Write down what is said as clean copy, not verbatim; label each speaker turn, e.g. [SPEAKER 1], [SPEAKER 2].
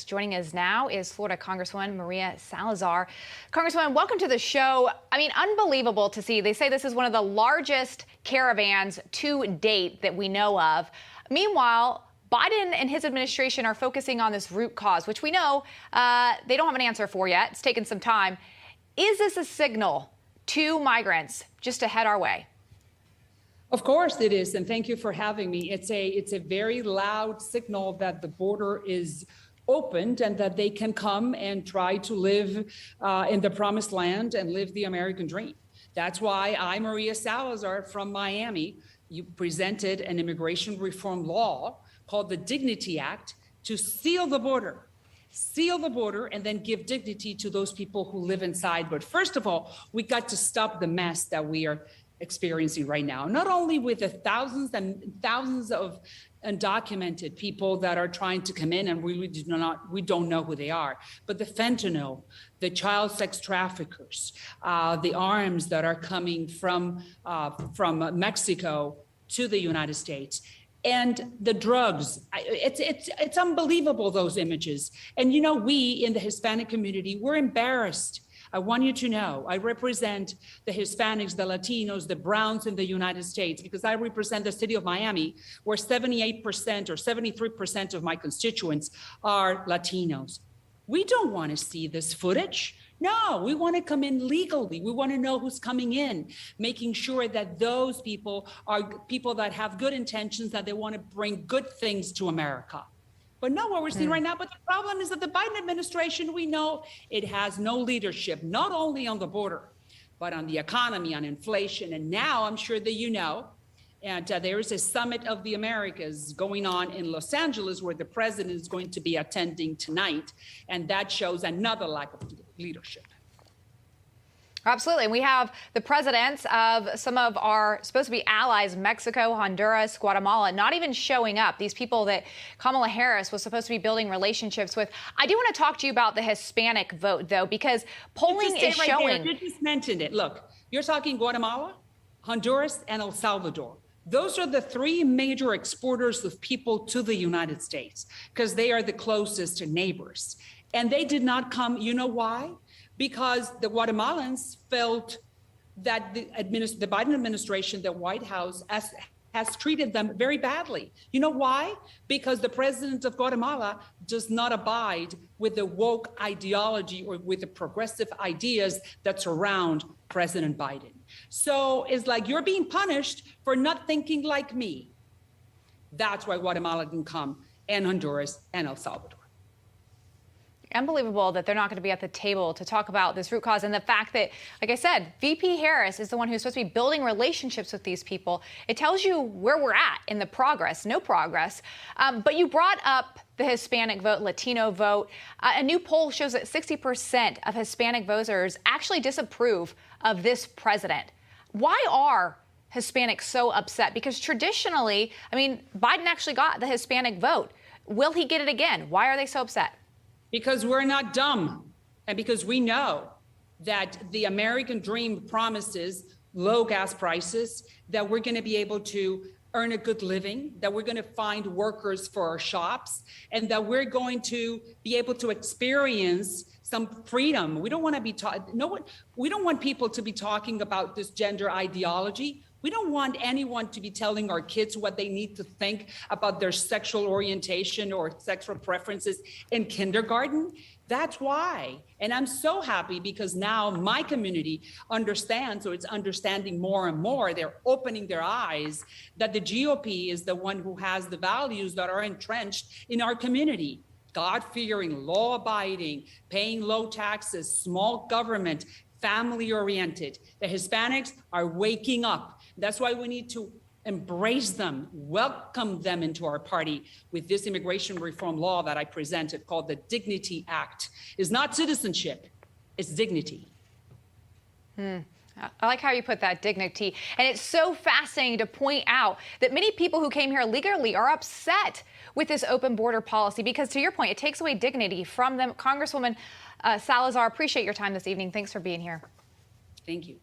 [SPEAKER 1] Newsmax. Joining us now is Florida Congresswoman Maria Salazar. Congresswoman, welcome to the show. I mean, unbelievable to see. They say this is one of the largest caravans to date that we know of. Meanwhile, Biden and his administration are focusing on this root cause, which we know they don't have an answer for yet. It's taken some time. Is this a signal to migrants just to head our way?
[SPEAKER 2] Of course it is, and thank you for having me. It's a very loud signal that the border is opened and that they can come and try to live in the promised land and live the American dream. That's why I, Maria Salazar from Miami, you presented an immigration reform law called the Dignity Act to seal the border and then give dignity to those people who live inside. But first of all, we got to stop the mess that we are experiencing right now, not only with the thousands and thousands of undocumented people that are trying to come in and we don't know who they are, but the fentanyl, the child sex traffickers, the arms that are coming from Mexico to the United States, and the drugs. It's unbelievable, those images. And you know, we in the Hispanic community, we're embarrassed. I want you to know, I represent the Hispanics, the Latinos, the Browns in the United States, because I represent the city of Miami, where 78% or 73% of my constituents are Latinos. We don't want to see this footage. No, we want to come in legally. We want to know who's coming in, making sure that those people are people that have good intentions, that they want to bring good things to America. But no, what we're seeing right now, but the problem is that the Biden administration, we know it has no leadership, not only on the border, but on the economy, on inflation. And now I'm sure that you know, and there is a summit of the Americas going on in Los Angeles where the president is going to be attending tonight. And that shows another lack of leadership.
[SPEAKER 1] Absolutely. And we have the presidents of some of our supposed to be allies, Mexico, Honduras, Guatemala, not even showing up. These people that Kamala Harris was supposed to be building relationships with. I do want to talk to you about the Hispanic vote, though, because polling is showing.
[SPEAKER 2] You just mentioned it. Look, you're talking Guatemala, Honduras, and El Salvador. Those are the three major exporters of people to the United States because they are the closest neighbors. And they did not come. You know why? Because the Guatemalans felt that the Biden administration, the White House, has treated them very badly. You know why? Because the president of Guatemala does not abide with the woke ideology or with the progressive ideas that surround President Biden. So it's like you're being punished for not thinking like me. That's why Guatemala didn't come, and Honduras and El Salvador.
[SPEAKER 1] Unbelievable that they're not going to be at the table to talk about this root cause and the fact that, like I said, VP Harris is the one who's supposed to be building relationships with these people. It tells you where we're at in the progress, no progress. But you brought up the Hispanic vote, Latino vote. A new poll shows that 60% of Hispanic voters actually disapprove of this president. Why are Hispanics so upset? Because traditionally, I mean, Biden actually got the Hispanic vote. Will he get it again? Why are they so upset?
[SPEAKER 2] Because we're not dumb, and because we know that the American dream promises low gas prices, that we're going to be able to earn a good living, that we're going to find workers for our shops, and that we're going to be able to experience some freedom. We don't want to be we don't want people to be talking about this gender ideology. We don't want anyone to be telling our kids what they need to think about their sexual orientation or sexual preferences in kindergarten. That's why. And I'm so happy because now my community understands, or it's understanding more and more. They're opening their eyes that the GOP is the one who has the values that are entrenched in our community. God-fearing, law-abiding, paying low taxes, small government, family-oriented. The Hispanics are waking up. That's why we need to embrace them, welcome them into our party with this immigration reform law that I presented called the Dignity Act. It's not citizenship, it's dignity.
[SPEAKER 1] I like how you put that, dignity. And it's so fascinating to point out that many people who came here legally are upset with this open border policy because, to your point, it takes away dignity from them. Congresswoman Salazar, appreciate your time this evening. Thanks for being here.
[SPEAKER 2] Thank you.